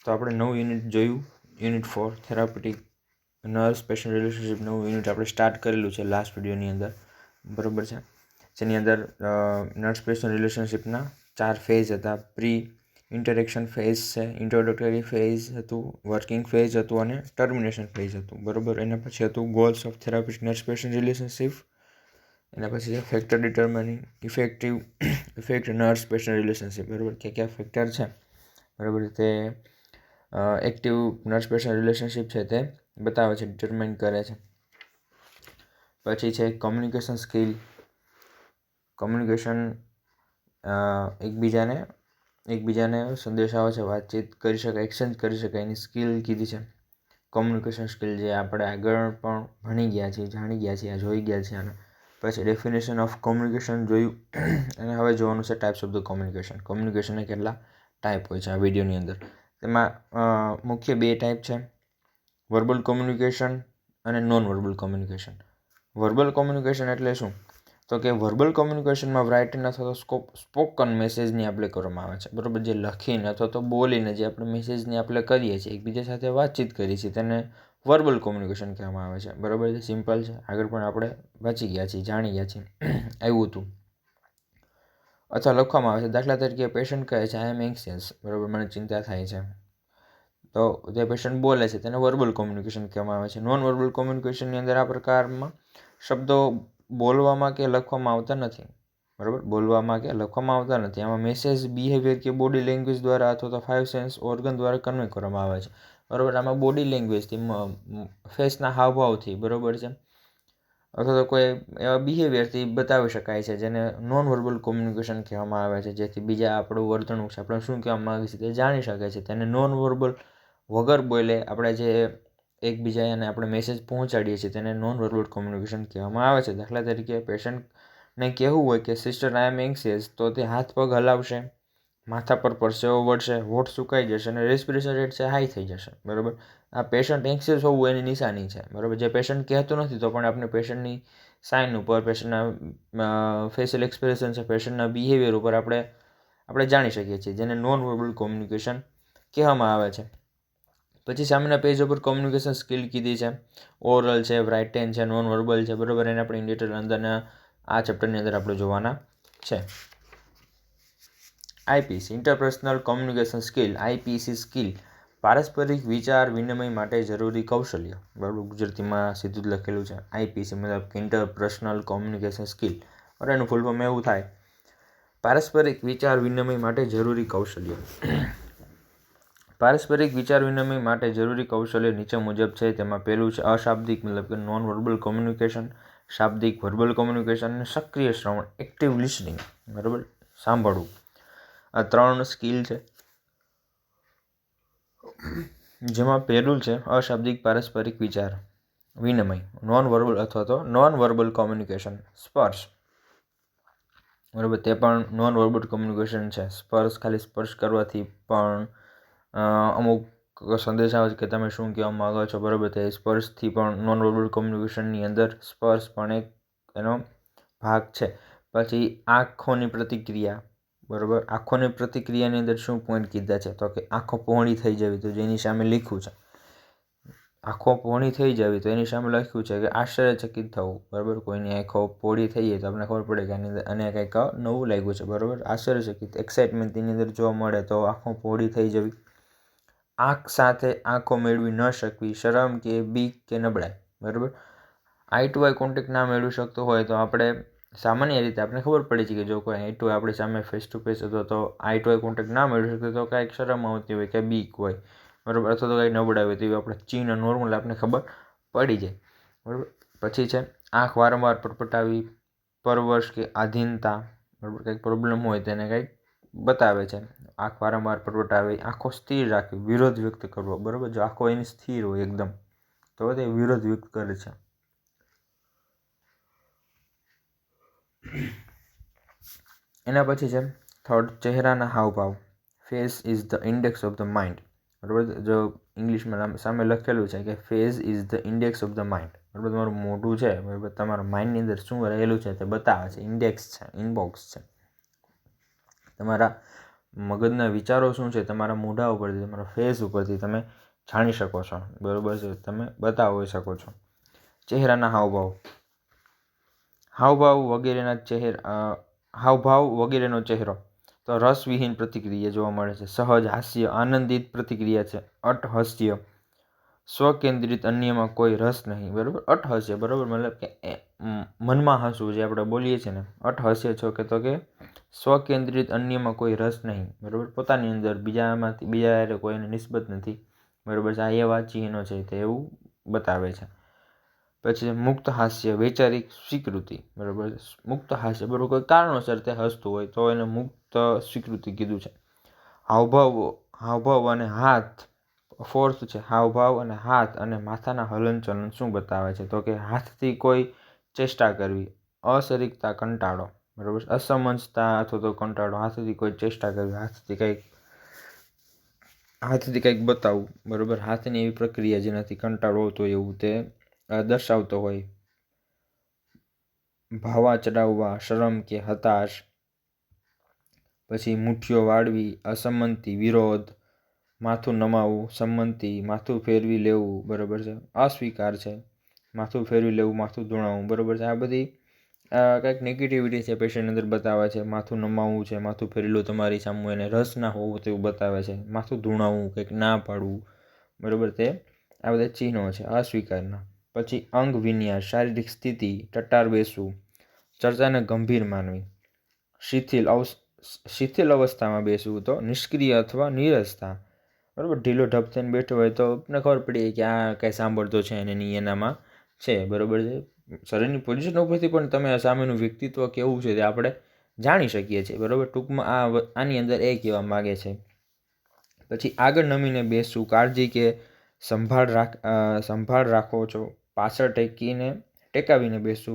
તો આપણે નવું યુનિટ જોયું, unit 4 therapeutic nurse patient relationship. નવું યુનિટ આપણે સ્ટાર્ટ કરેલું છે લાસ્ટ વિડીયોની અંદર, બરાબર છે. જેની અંદર નર્સ પેશન્ટ રિલેશનશિપના 4 ફેઝ હતા. પ્રી ઇન્ટરેક્શન ફેઝ છે, ઇન્ટ્રોડક્ટરી ફેઝ હતું, વર્કિંગ ફેઝ હતું અને ટર્મિનેશન ફેઝ હતું, બરાબર. એના પછી હતું goals of therapist nurse patient relationship. એના પછી છે factor determining effect nurse patient relationship, બરાબર. કયા ફેક્ટર છે, બરાબર, તે એક્ટિવ નર્સ પેશન્ટ રિલેશનશિપ છે તે બતાવે છે, ડિટરમાઇન કરે છે. પછી છે કોમ્યુનિકેશન સ્કિલ. કોમ્યુનિકેશન એકબીજાને સંદેશાઓ છે, વાતચીત કરી શકાય, એક્સચેન્જ કરી શકાય, એની સ્કિલ કીધી છે. કોમ્યુનિકેશન સ્કિલ જે આપણે આગળ પણ ભણી ગયા છીએ, જાણી ગયા છીએ, જોઈ ગયા છીએ. અને પછી ડેફિનેશન ઓફ કોમ્યુનિકેશન જોયું. અને હવે જોવાનું છે ટાઈપ્સ ઓફ ધ કોમ્યુનિકેશન. કોમ્યુનિકેશનના કેટલા ટાઈપ હોય છે આ વિડીયોની અંદર. તેમાં મુખ્ય 2 ટાઈપ છે, વર્બલ કોમ્યુનિકેશન અને non verbal communication. Verbal communication એટલે શું? તો કે વર્બલ કોમ્યુનિકેશનમાં રાઇટિંગ અથવા તો સ્પોકન મેસેજની આપણે કરવામાં આવે છે, બરાબર. જે લખીને અથવા તો બોલીને જે આપણે મેસેજની આપણે કરીએ છીએ, એકબીજા સાથે વાતચીત કરીએ છીએ, તેને વર્બલ કોમ્યુનિકેશન કહેવામાં આવે છે, બરાબર છે. સિમ્પલ છે, આગળ પણ આપણે વાંચી ગયા છીએ, જાણી ગયા છીએ, આવ્યું હતું. અથવા લખવામાં આવે છે, દાખલા તરીકે પેશન્ટ કહે છે આઈ એમ એન્ક્સિયસ, બરાબર, મને ચિંતા થાય છે. તો જે પેશન્ટ બોલે છે તેને વર્બલ કોમ્યુનિકેશન કહેવામાં આવે છે. નોન વર્બલ કોમ્યુનિકેશનની અંદર આ પ્રકારમાં શબ્દો બોલવામાં કે લખવામાં આવતા નથી, બરાબર. બોલવામાં કે લખવામાં આવતા નથી. આમાં મેસેજ બિહેવિયર કે બોડી લેંગ્વેજ દ્વારા અથવા તો 5 સેન્સ ઓર્ગન દ્વારા કન્વે કરવામાં આવે છે, બરાબર. આમાં બોડી લેંગ્વેજથી, ફેસના હાવભાવથી, બરાબર છે, અથવા તો કોઈ એવા બિહેવિયરથી બતાવી શકાય છે, જેને નોન વર્બલ કોમ્યુનિકેશન કહેવામાં આવે છે. જેથી બીજા આપણું વર્તણૂક છે, આપણે શું કહેવા માગીએ છીએ તે જાણી શકે છે. તેને નોન વર્બલ, વગર બોલે આપણે જે એકબીજાને આપણે મેસેજ પહોંચાડીએ છીએ તેને નોન વર્બલ કોમ્યુનિકેશન કહેવામાં આવે છે. દાખલા તરીકે પેશન્ટને કહેવું હોય કે સિસ્ટર આઈ એમ એન્ક્સિયસ, તો તે હાથ પગ હલાવશે, માથા પર પરસેવો વળશે, હોઠ સુકાઈ જશે અને રેસ્પિરેશન રેટ છે હાઈ થઈ જશે, બરાબર. આ પેશન્ટ એન્ક્સિયસ હોવું એની નિશાની છે, બરાબર. જે પેશન્ટ કહેતું નથી તો પણ આપણે પેશન્ટની સાઇન ઉપર, પેશન્ટના ફેશિયલ એક્સપ્રેશન છે, પેશન્ટના બિહેવિયર ઉપર આપણે જાણી શકીએ છીએ, જેને નોન વર્બલ કોમ્યુનિકેશન કહેવામાં આવે છે. પછી સામેના પેજ ઉપર કોમ્યુનિકેશન સ્કિલ કીધી છે, ઓરલ છે, રાઇટેન છે, નોન વર્બલ છે, બરાબર. એને આપણે ઇન ડિટેલ અંદરના આ ચેપ્ટરની અંદર આપણે જોવાના છે. IPC interpersonal communication skill. IPC skill પારસ્પરિક વિચાર વિનિમય માટે જરૂરી કૌશલ્ય, બરાબર. ગુજરાતીમાં સીધું જ લખેલું છે આઈપીસી, મતલબ કે ઇન્ટરપર્સનલ કોમ્યુનિકેશન સ્કિલ. બરાબર, એનું ફૂલ ફોર્મ એવું થાય, પારસ્પરિક વિચાર વિનિમય માટે જરૂરી કૌશલ્ય. પારસ્પરિક વિચાર વિનિમય માટે જરૂરી કૌશલ્ય નીચે મુજબ છે. તેમાં પહેલું છે અશાબ્દિક, મતલબ કે નોન વર્બલ કોમ્યુનિકેશન. શાબ્દિક, વર્બલ કોમ્યુનિકેશન. અને સક્રિય શ્રવણ, એક્ટિવ લિસનિંગ, બરાબર, સાંભળવું. આ 3 સ્કિલ છે, જેમાં પહેલું છે અશાબ્દિક પારસ્પરિક વિચાર વિનિમય, નોન વર્બલ અથવા તો નોન વર્બલ કોમ્યુનિકેશન. સ્પર્શ, બરાબર, તે પણ નોન વર્બલ કોમ્યુનિકેશન છે. ખાલી સ્પર્શ કરવાથી પણ અમુક સંદેશ આવે છે કે તમે શું કહેવા માગો છો, બરાબર. તે સ્પર્શથી પણ નોન વર્બલ કોમ્યુનિકેશનની અંદર સ્પર્શ પણ એક એનો ભાગ છે. પછી આંખોની પ્રતિક્રિયા, બરાબર. આંખોની પ્રતિક્રિયાની અંદર શું પોઈન્ટ કીધા છે, તો કે આંખો પહોળી થઈ જવી, તો જેની સામે લખ્યું છે આંખો પહોળી થઈ જવી, તો એની સામે લખ્યું છે કે આશ્ચર્યચકિત થવું, બરાબર. કોઈની આંખો પહોળી થઈ જાય તો આપણને ખબર પડે કે આની અંદર અને કંઈક નવું લાગ્યું છે, બરાબર. આશ્ચર્યચકિત, એક્સાઇટમેન્ટ તેની અંદર જોવા મળે તો આંખો પહોળી થઈ જવી. આંખ સાથે આંખો મેળવી ન શકવી, શરમ કે બીક કે નબળાઈ, બરાબર. આઈ ટુ આઈ કોન્ટેક્ટ ના મેળવી શકતો હોય તો આપણે સામાન્ય રીતે આપણે ખબર પડી છે કે જો કોઈ આઈ ટુ આપણી સામે ફેસ ટુ ફેસ હતો તો આઈ ટુ આઈ કોન્ટેક્ટ ના મેળવી શકતો તો કાંઈક શરમ આવતી હોય કે બીક હોય, બરાબર, અથવા તો કાંઈ નબળાઈ હોય તેવી આપણે ચીન નોર્મલ આપણને ખબર પડી જાય, બરાબર. પછી છે આંખ વારંવાર પટપટાવી, પરવશ કે આધીનતા, બરાબર, કંઈક પ્રોબ્લેમ હોય તેને કંઈક બતાવે છે. આંખ વારંવાર પટપટાવી, આંખો સ્થિર રાખવી, વિરોધ વ્યક્ત કરવો, બરાબર. જો આંખો એની સ્થિર હોય એકદમ તો તે વિરોધ વ્યક્ત કરે છે. એના પછી છે થર્ડ ચહેરાના હાવભાવ. Face is the index of the mind, બરાબર. જો ઇંગ્લિશમાં સામે લખેલું છે કે face is the index of the mind, બરાબર. તમારું મોઢું છે, બરાબર, તમારા માઇન્ડની અંદર શું રહેલું છે તે બતાવે છે. ઇન્ડેક્સ છે, ઇનબોક્સ છે, તમારા મગજના વિચારો શું છે તમારા મોઢા ઉપરથી, તમારા ફેસ ઉપરથી તમે જાણી શકો છો, બરાબર છે, તમે બતાવી શકો છો. ચહેરાના હાવભાવ વગેરેનો ચહેરો તો રસવિહીન પ્રતિક્રિયા જોવા મળે છે. સહજ હાસ્ય, આનંદિત પ્રતિક્રિયા છે. અટહાસ્ય, સ્વકેન્દ્રિત, અન્યમાં કોઈ રસ નહીં, બરાબર. અટહાસ્ય, બરાબર, મતલબ કે મનમાં હસવું, જે આપણે બોલીએ છીએ ને, અટહાસ્ય છો કે તો કે સ્વકેન્દ્રિત, અન્યમાં કોઈ રસ નહીં, બરાબર. પોતાની અંદર બીજા કોઈને નિસ્બત નથી, બરાબર છે. આ એવા ચિહ્નો છે તે એવું બતાવે છે. પછી મુક્ત હાસ્ય, વૈચારિક સ્વીકૃતિ, બરાબર. મુક્ત હાસ્ય, બરાબર, કોઈ કારણોસર તે હસતું હોય તો એને મુક્ત સ્વીકૃતિ કીધું છે. હાવભાવ અને હાથ, ફોર્થ છે. હાવભાવ અને હાથ અને માથાના હલનચલન શું બતાવે છે? તો કે હાથથી કોઈ ચેષ્ટા કરવી, અસરિકતા, કંટાળો, બરાબર. અસમંજસતા અથવા તો કંટાળો, હાથથી કોઈ ચેષ્ટા કરવી, હાથથી કંઈક બતાવવું, બરાબર. હાથની એવી પ્રક્રિયા જેનાથી કંટાળો આવતો હોય એવું તે દર્શાવતો હોય. ભાવા ચડાવવા, શરમ કે હતાશ. પછી મુઠ્ઠીઓ વાળવી, અસંમતિ, વિરોધ. માથું નમાવવું, સંમતિ, માથું ફેરવી લેવું, બરાબર છે. અસ્વીકાર છે, માથું ફેરવી લેવું, માથું ધૂણાવવું, બરાબર છે. આ બધી કંઈક નેગેટિવિટી છે પેશન્ટ અંદર બતાવે છે. માથું નમાવવું છે, માથું ફેરવી લો તમારી સામે, એને રસ ના હોવું તેવું બતાવે છે. માથું ધૂણાવવું, કંઈક ના પાડવું, બરાબર. તે આ બધા ચિહ્નો છે અસ્વીકારના. પછી અંગ વિન્યાસ, શારીરિક સ્થિતિ, ટટ્ટાર બેસવું, ચર્ચાને ગંભીર માનવી, શિથિલ અવસ્થામાં બેસવું તો નિષ્ક્રિય અથવા નીરસતા, બરાબર. ઢીલો ઢપ થઈને બેઠો હોય તો આપણને ખબર પડી કે આ કંઈ સાંભળતો છે એને નહીં, એનામાં છે, બરાબર છે. શરીરની પોઝિશન ઉપરથી પણ તમે સામેનું વ્યક્તિત્વ કેવું છે તે આપણે જાણી શકીએ છીએ, બરાબર. ટૂંકમાં આની અંદર એ કહેવા માગે છે. પછી આગળ નમીને બેસવું, કાળજી કે સંભાળ રાખો છો, પાછળ ટેકાવીને બેસવું,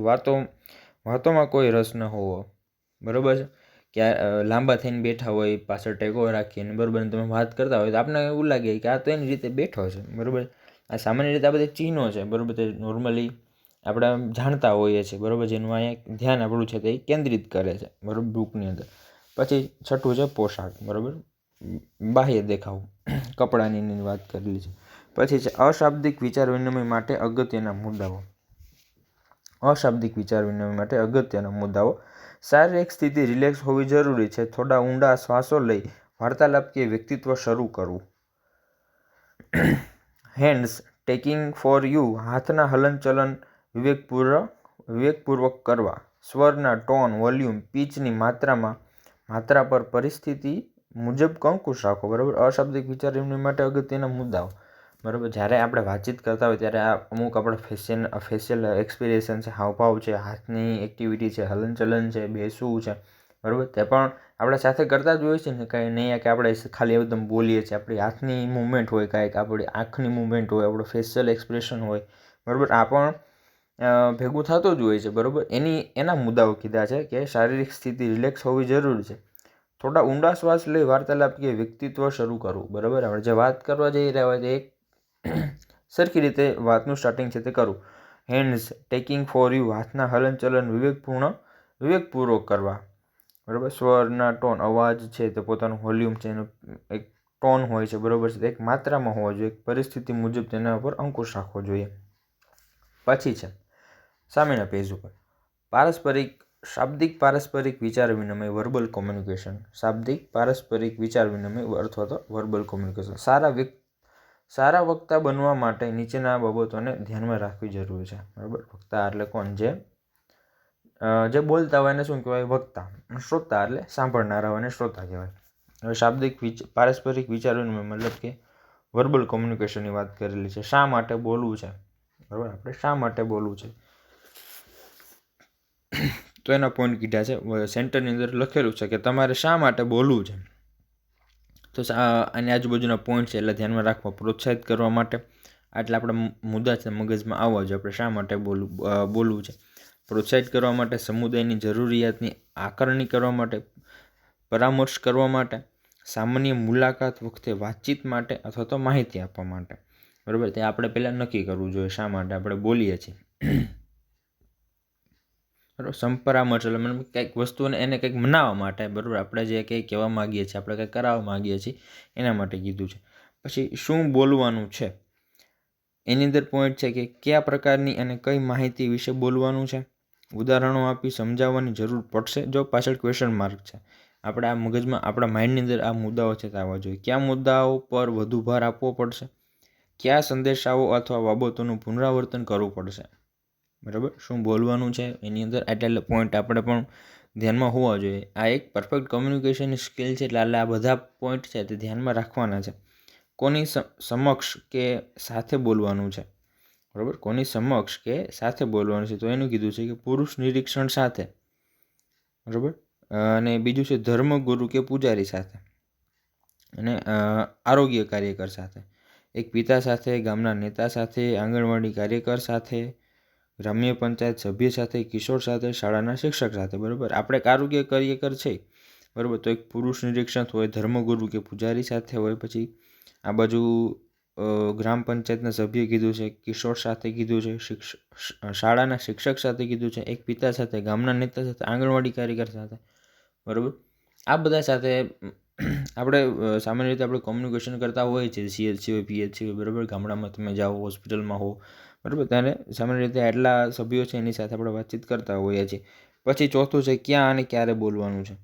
વાતોમાં કોઈ રસ ન હોવો, બરાબર છે. કે લાંબા થઈને બેઠા હોય, પાછળ ટેકો રાખીને, બરાબર, તમે વાત કરતા હોય તો આપણને એવું લાગે કે આ તો એની રીતે બેઠો છે, બરાબર. આ સામાન્ય રીતે આ બધી ચિહ્નો છે, બરાબર. તે નોર્મલી આપણે જાણતા હોઈએ છીએ, બરાબર. જેનું અહીંયા ધ્યાન આપણું છે તે કેન્દ્રિત કરે છે, બરાબર, બુકની અંદર. પછી છઠ્ઠું છે પોશાક, બરાબર, બાહ્ય દેખાવ, કપડાની વાત કરેલી છે. પછી છે અશાબ્દિક વિચાર વિનિમય માટે અગત્યના મુદ્દાઓ. શારીરિક સ્થિતિ રિલેક્સ હોવી જરૂરી છે. થોડા ઊંડા શ્વાસો લઈ વાર્તાલાપ કે વ્યક્તિત્વ શરૂ કરવું. હેન્ડ્સ ટેકિંગ ફોર યુ, હાથના હલનચલન વિવેકપૂર્વક કરવા. સ્વરના ટોન, વોલ્યુમ, પીચની માત્રા પર પરિસ્થિતિ મુજબ કંકુશ રાખો, બરાબર. અશાબ્દિક વિચાર વિનિમય માટે અગત્યના મુદ્દાઓ, બરાબર. જ્યારે આપણે વાતચીત કરતા હોય ત્યારે આ અમુક આપણે ફેશિયલ એક્સપ્રેશન છે, હાવભાવ છે, હાથની એક્ટિવિટી છે, હલનચલન છે, બેસવું છે, બરાબર. તે પણ આપણે સાથે કરતા જ હોય છે ને, કાંઈ નહીં કે આપણે ખાલી એકદમ બોલીએ છીએ. આપણી હાથની મૂવમેન્ટ હોય, કાંઈક આપણી આંખની મૂવમેન્ટ હોય, આપણું ફેશિયલ એક્સપ્રેશન હોય, બરાબર. આ પણ ભેગું થતું જ હોય છે, બરાબર. એના મુદ્દાઓ કીધા છે કે શારીરિક સ્થિતિ રિલેક્સ હોવી જરૂરી છે. થોડા ઊંડા શ્વાસ લઈ વાર્તાલાપ કે વ્યક્તિત્વ શરૂ કરવું, બરાબર. આપણે જે વાત કરવા જઈ રહ્યા હોય તે એક સરખી રીતે વાતનું સ્ટાર્ટિંગ છે તે કરવું. હેન્ડ્સ ટેકિંગ ફોર યુ, હાથના હલનચલન વિવેકપૂર્વક કરવા, બરાબર. સ્વરના ટોન, અવાજ છે તે પોતાનું વોલ્યુમ છે, એનો એક ટોન હોય છે, બરાબર છે. એક માત્રામાં હોવો જોઈએ, પરિસ્થિતિ મુજબ તેના ઉપર અંકુશ રાખવો જોઈએ. પછી છે સામેના પેજ ઉપર શાબ્દિક પારસ્પરિક વિચાર વિનિમય, વર્બલ કોમ્યુનિકેશન. શાબ્દિક પારસ્પરિક વિચાર વિનિમય અથવા તો વર્બલ કોમ્યુનિકેશન. સારા વક્તા બનવા માટે નીચેના બાબતોને ધ્યાનમાં રાખવી જરૂરી છે, બરાબર. વક્તા એટલે કોણ? જે બોલતા હોય એને શું કહેવાય? વક્તા. શ્રોતા એટલે સાંભળનારા હોય એને શ્રોતા કહેવાય. હવે શાબ્દિક પારસ્પરિક વિચાર વિનિમય મતલબ કે વર્બલ કોમ્યુનિકેશનની વાત કરેલી છે. શા માટે બોલવું છે, બરાબર. આપણે શા માટે બોલવું છે તો એના પોઈન્ટ કીધા છે. સેન્ટરની અંદર લખેલું છે કે તમારે શા માટે બોલવું છે, તો આની આજુબાજુના પોઈન્ટ છે એટલે ધ્યાનમાં રાખવા. પ્રોત્સાહિત કરવા માટે, એટલે આપણા મુદ્દા છે મગજમાં આવવા જોઈએ. આપણે શા માટે બોલવું છે. પ્રોત્સાહિત કરવા માટે, સમુદાયની જરૂરિયાતની આકારણી કરવા માટે, પરામર્શ કરવા માટે, સામાન્ય મુલાકાત વખતે વાતચીત માટે અથવા તો માહિતી આપવા માટે, બરાબર. તે આપણે પહેલાં નક્કી કરવું જોઈએ શા માટે આપણે બોલીએ છીએ. બરાબર. સંપરામર્શ એટલે કંઈક વસ્તુને એને કંઈક મનાવવા માટે, બરાબર, આપણે જે કંઈ કહેવા માગીએ છીએ, આપણે કંઈક કરાવવા માગીએ છીએ એના માટે કીધું છે. પછી શું બોલવાનું છે, એની અંદર પોઈન્ટ છે કે કયા પ્રકારની અને કઈ માહિતી વિશે બોલવાનું છે. ઉદાહરણો આપી સમજાવવાની જરૂર પડશે જો પાછળ ક્વેશ્ચન માર્ક છે. આપણે આ મગજમાં આપણા માઇન્ડની અંદર આ મુદ્દાઓ છે આવવા જોઈએ. કયા મુદ્દાઓ પર વધુ ભાર આપવો પડશે, કયા સંદેશાઓ અથવા બાબતોનું પુનરાવર્તન કરવું પડશે. બરાબર. શું બોલવાનું છે એની અંદર એટલે પોઈન્ટ આપણે પણ ધ્યાનમાં હોવા જોઈએ. આ એક પરફેક્ટ કોમ્યુનિકેશનની સ્કિલ છે, એટલે આ બધા પોઈન્ટ છે તે ધ્યાનમાં રાખવાના છે. કોની સમક્ષ કે સાથે બોલવાનું છે, બરાબર, કોની સમક્ષ કે સાથે બોલવાનું છે, તો એનું કીધું છે કે પુરુષ નિરીક્ષણ સાથે, બરાબર, અને બીજું છે ધર્મગુરુ કે પૂજારી સાથે, અને આરોગ્ય કાર્યકર સાથે, એક પિતા સાથે, ગામના નેતા સાથે, આંગણવાડી કાર્યકર સાથે, ગ્રામ્ય પંચાયત સભ્ય સાથે, કિશોર સાથે, શાળાના શિક્ષક સાથે. બરાબર. આપણે એક આરોગ્ય કાર્યકર છે, બરાબર, તો એક પુરુષ નિરીક્ષણ હોય, ધર્મગુરુ કે પૂજારી સાથે હોય, પછી આ બાજુ ગ્રામ પંચાયતના સભ્ય કીધું છે, કિશોર સાથે કીધું છે, શાળાના શિક્ષક સાથે કીધું છે, એક પિતા સાથે, ગામના નેતા સાથે, આંગણવાડી કાર્યકર સાથે. બરાબર. આ બધા સાથે આપણે સામાન્ય રીતે આપણે કોમ્યુનિકેશન કરતા હોઈએ છીએ. CHC હોય, PHC હોય, બરાબર, ગામડામાં તમે જાઓ, હોસ્પિટલમાં હો, બરાબર, ત્યારે સામાન્ય રીતે આટલા સભ્યો છે એની સાથે આપણે વાતચીત કરતા હોઈએ છીએ. પછી ચોથું છે ક્યાં અને ક્યારે બોલવાનું છે.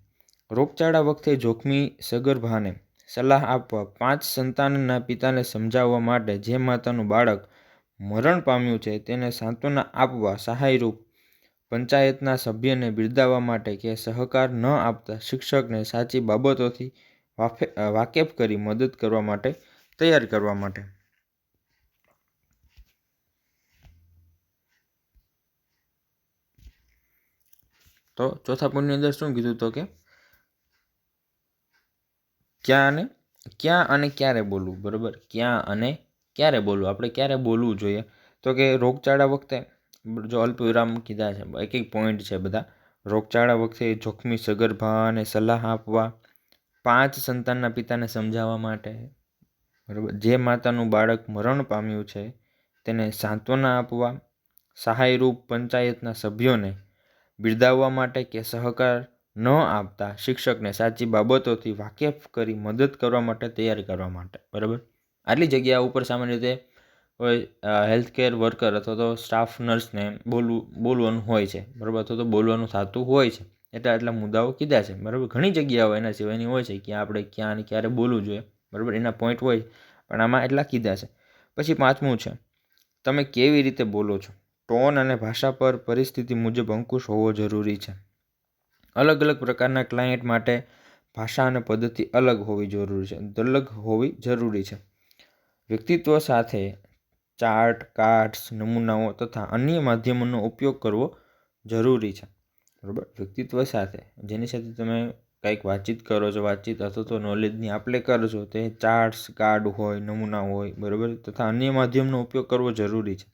રોગચાળા વખતે જોખમી સગર્ભાને સલાહ આપવા, 5 સંતાનના પિતાને સમજાવવા માટે, જે માતાનું બાળક મરણ પામ્યું છે તેને સાંત્વના આપવા, સહાયરૂપ પંચાયતના સભ્યને બિરદાવવા માટે કે સહકાર ન આપતા શિક્ષકને સાચી બાબતોથી વાકેફ કરી મદદ કરવા માટે તૈયાર કરવા માટે. તો ચોથા પોઈન્ટની અંદર શું કીધું, તો કે ક્યાં અને ક્યારે બોલવું. બરાબર. ક્યાં અને ક્યારે બોલવું. આપણે ક્યારે બોલવું જોઈએ, તો કે રોગચાળા વખતે, જો અલ્પવિરામ કીધા છે, એક એક પોઈન્ટ છે બધા. રોગચાળા વખતે જોખમી સગર્ભાને સલાહ આપવા, 5 સંતાનના પિતાને સમજાવવા માટે, બરાબર, જે માતાનું બાળક મરણ પામ્યું છે તેને સાંત્વના આપવા, સહાયરૂપ પંચાયતના સભ્યોને બિરદાવવા માટે કે સહકાર ન આપતા શિક્ષકને સાચી બાબતોથી વાકેફ કરી મદદ કરવા માટે તૈયાર કરવા માટે. બરાબર. આટલી જગ્યા ઉપર સામાન્ય રીતે હેલ્થકેર વર્કર અથવા તો સ્ટાફ નર્સને બોલવાનું હોય છે, બરાબર, અથવા તો બોલવાનું થતું હોય છે. એટલા મુદ્દાઓ કીધા છે. બરાબર. ઘણી જગ્યાઓ એના સિવાયની હોય છે કે આપણે ક્યાં અને ક્યારે બોલવું જોઈએ, બરાબર, એના પોઈન્ટ હોય, પણ આમાં એટલા કીધા છે. પછી 5મું છે તમે કેવી રીતે બોલો છો. ટોન અને ભાષા પર પરિસ્થિતિ મુજબ અંકુશ હોવો જરૂરી છે. અલગ અલગ પ્રકારના ક્લાયન્ટ માટે ભાષા અને પદ્ધતિ અલગ હોવી જરૂરી છે. વ્યક્તિત્વ સાથે ચાર્ટ, કાર્ડ્સ, નમૂનાઓ તથા અન્ય માધ્યમોનો ઉપયોગ કરવો જરૂરી છે. બરાબર. વ્યક્તિત્વ સાથે જેની સાથે તમે કંઈક વાતચીત કરો છો, વાતચીત અથવા તો નોલેજની આપ લે કરો છો, તે ચાર્ટ્સ, કાર્ડ હોય, નમૂના હોય, બરાબર, તથા અન્ય માધ્યમનો ઉપયોગ કરવો જરૂરી છે.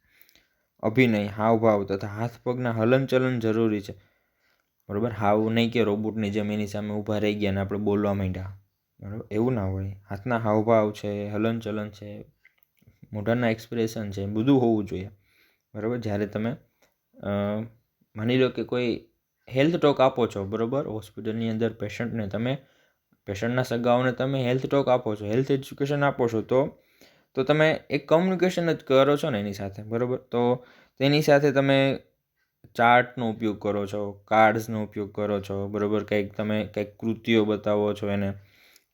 અભિનય, હાવભાવ તથા હાથ પગના હલનચલન જરૂરી છે. બરાબર. હાવ નહીં કે રોબોટની જેમ એની સામે ઊભા રહી ગયા અને આપણે બોલવા માંડ્યા, બરાબર, એવું ના હોય. હાથના હાવભાવ છે, હલનચલન છે, મોઢાના એક્સપ્રેશન છે, બધું હોવું જોઈએ. બરાબર. જ્યારે તમે માની લો કે કોઈ હેલ્થ ટોક આપો છો, બરાબર, હોસ્પિટલની અંદર પેશન્ટના સગાઓને તમે હેલ્થ ટોક આપો છો, હેલ્થ એજ્યુકેશન આપો છો, તો તમે એક કમ્યુનિકેશન જ કરો છો ને એની સાથે, બરાબર. તો તેની સાથે તમે ચાર્ટનો ઉપયોગ કરો છો, કાર્ડ્સનો ઉપયોગ કરો છો, બરાબર, કંઈક કૃતિઓ બતાવો છો એને,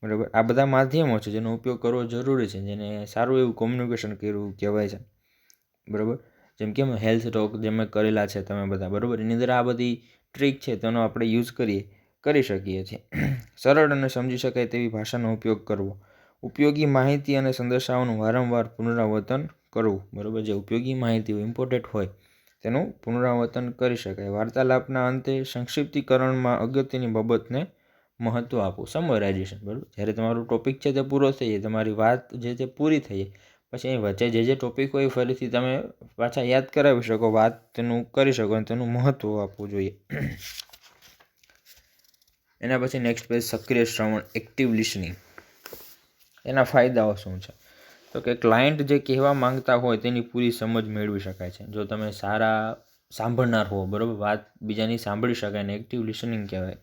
બરાબર. આ બધા માધ્યમો છે જેનો ઉપયોગ કરવો જરૂરી છે, જેને સારું એવું કોમ્યુનિકેશન કર્યું કહેવાય છે. બરાબર. જેમ કે હેલ્થ ટોક જે મેં કરેલા છે તમે બધા, બરાબર, એની અંદર આ બધી ટ્રીક છે તેનો આપણે યુઝ કરી શકીએ છીએ. સરળ અને સમજી શકાય તેવી ભાષાનો ઉપયોગ કરવો. ઉપયોગી માહિતી અને સંદેશાઓનું વારંવાર પુનરાવર્તન કરવું. બરાબર. જે ઉપયોગી માહિતી ઇમ્પોર્ટન્ટ હોય તેનું પુનરાવર્તન કરી શકાય. વાર્તાલાપના અંતે સંક્ષિપ્તીકરણમાં અગત્યની બાબતને મહત્ત્વ આપવું. સમરાઇઝેશન. બરાબર. જ્યારે તમારો ટોપિક છે તે પૂરો થઈ જાય, તમારી વાત જે તે પૂરી થઈ જાય, પછી અહીં વચ્ચે જે ટોપિક હોય ફરીથી તમે પાછા યાદ કરાવી શકો, વાત તેનું કરી શકો અને તેનું મહત્ત્વ આપવું જોઈએ. એના પછી નેક્સ્ટ પેજ સક્રિય શ્રવણ, એક્ટિવ લિસનિંગ. એના ફાયદાઓ શું છે, તો કે ક્લાયન્ટ જે કહેવા માંગતા હોય તેની પૂરી સમજ મેળવી શકાય છે. જો તમે સારા સાંભળનાર હોવો, બરાબર, વાત બીજાની સાંભળી શકાય ને એક્ટિવ લિસનિંગ કહેવાય.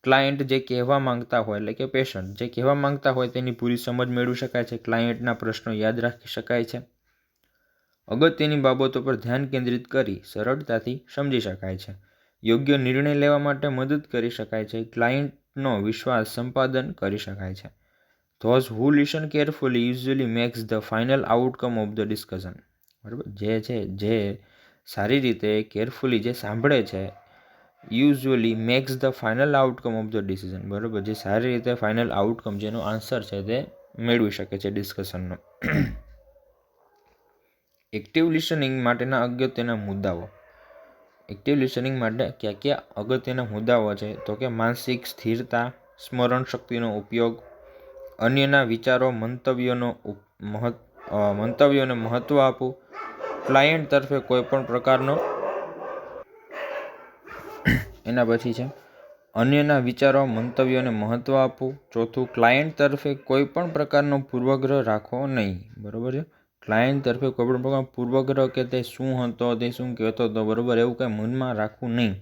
ક્લાયન્ટ જે કહેવા માંગતા હોય એટલે કે પેશન્ટ જે કહેવા માંગતા હોય તેની પૂરી સમજ મેળવી શકાય છે. ક્લાયન્ટના પ્રશ્નો યાદ રાખી શકાય છે. અગત્યની બાબતો પર ધ્યાન કેન્દ્રિત કરી સરળતાથી સમજી શકાય છે. યોગ્ય નિર્ણય લેવા માટે મદદ કરી શકાય છે. ક્લાયન્ટનો વિશ્વાસ સંપાદન કરી શકાય છે. Those who listen carefully usually max the final outcome of the discussion. બરાબર, જે સારી રીતે કેરફુલી જે સાંભળે છે, usually max the final outcome of the decision. બરાબર, જે સારી રીતે ફાઇનલ આઉટકમ જેનો આન્સર છે તે મેળવી શકે છે ડિસ્કશનનો. એક્ટિવ લિસનિંગ માટેના અગત્યના મુદ્દાઓ. એક્ટિવ લિસનિંગ માટે કયા અગત્યના મુદ્દાઓ છે? તો કે માનસિક સ્થિરતા, સ્મરણ શક્તિનો ઉપયોગ, અન્યના વિચારો, મંતવ્યોને મહત્વ આપવું, ક્લાયન્ટ તરફે કોઈ પણ પ્રકારનો એના પછી છે અન્યના વિચારો, મંતવ્યોને મહત્વ આપવું. ચોથું, ક્લાયન્ટ તરફે કોઈ પણ પ્રકારનો પૂર્વગ્રહ રાખવો નહીં. બરાબર છે, ક્લાયન્ટ તરફે કોઈ પણ પ્રકારનો પૂર્વગ્રહ કે તે શું હતો, તે શું કહેતો હતો, બરાબર, એવું કંઈ મનમાં રાખવું નહીં.